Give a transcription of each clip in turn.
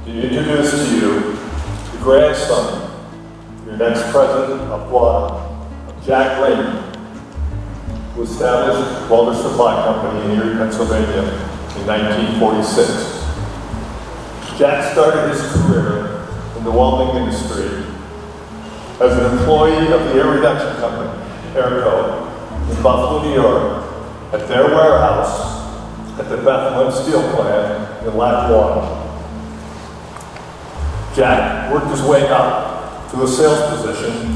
to introduce to you the grandson, your next president of GAWDA, Jack Raimy, who established Welder Supply Company in Erie, Pennsylvania in 1946. Jack started his career in the welding industry as an employee of the Air Induction Company, Airco, in Buffalo, New York, at their warehouse at the Bethlehem Steel Plant in Lackawanna. Jack worked his way up to a sales position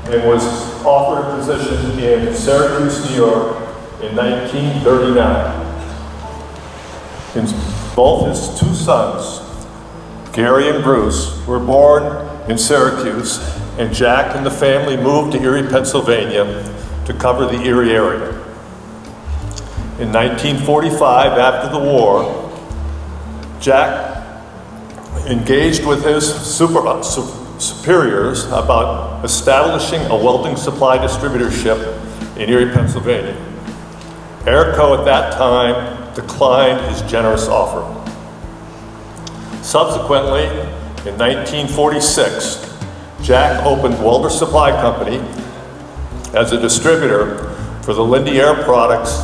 and was offered a position in Syracuse, New York in 1939. Both his two sons, Gary and Bruce, were born in Syracuse, and Jack and the family moved to Erie, Pennsylvania to cover the Erie area. In 1945, after the war, Jack engaged with his superiors about establishing a welding supply distributorship in Erie, Pennsylvania. Airco at that time declined his generous offer. Subsequently, in 1946, Jack opened Welder Supply Company as a distributor for the Lindy Air Products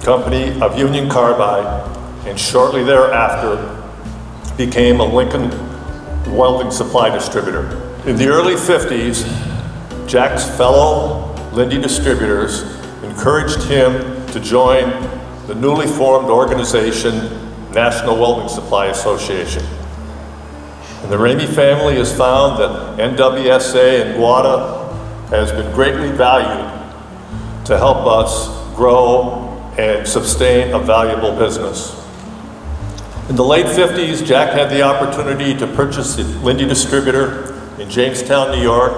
Company of Union Carbide, and shortly thereafter became a Lincoln welding supply distributor. In the early 50s, Jack's fellow Lindy distributors encouraged him to join the newly formed organization, National Welding Supply Association. And the Raimy family has found that NWSA and GAWDA has been greatly valued to help us grow and sustain a valuable business. In the late 50s, Jack had the opportunity to purchase the Lindy distributor in Jamestown, New York,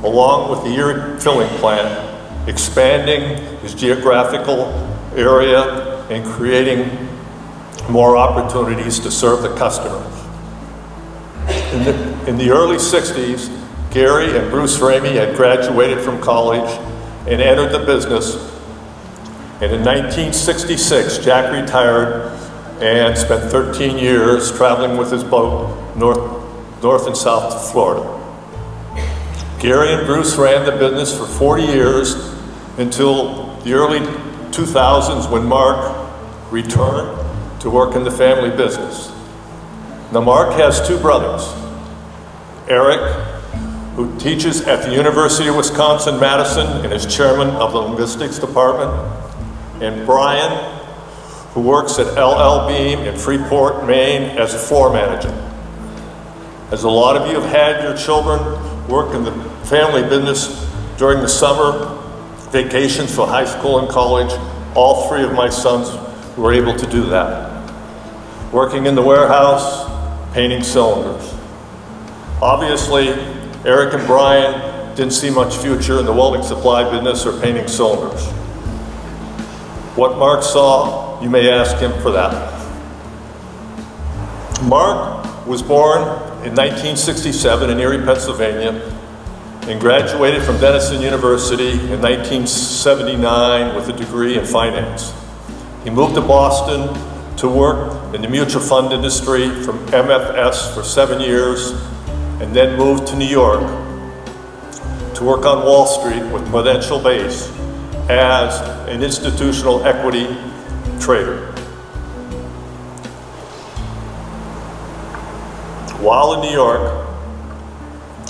along with the Erie filling plant, expanding his geographical area and creating more opportunities to serve the customers. In the early 60s, Gary and Bruce Raimy had graduated from college and entered the business. And in 1966, Jack retired and spent 13 years traveling with his boat north and south to Florida. Gary and Bruce ran the business for 40 years until the early 2000s when Mark returned to work in the family business. Now Mark has two brothers, Eric, who teaches at the University of Wisconsin-Madison and is chairman of the linguistics department, and Brian, who works at LL Beam in Freeport, Maine as a floor manager. As a lot of you have had your children work in the family business during the summer vacations for high school and college, all three of my sons were able to do that. Working in the warehouse, painting cylinders. Obviously, Eric and Brian didn't see much future in the welding supply business or painting cylinders. What Mark saw, you may ask him for that. Mark was born in 1967 in Erie, Pennsylvania, and graduated from Denison University in 1979 with a degree in finance. He moved to Boston to work in the mutual fund industry from MFS for 7 years, and then moved to New York to work on Wall Street with Prudential Base as an institutional equity trader. While in New York,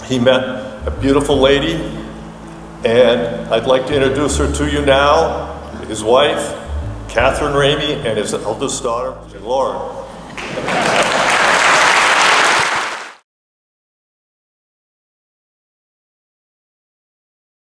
he met a beautiful lady, and I'd like to introduce her to you now, his wife, Catherine Raimy, and his eldest daughter, Lauren.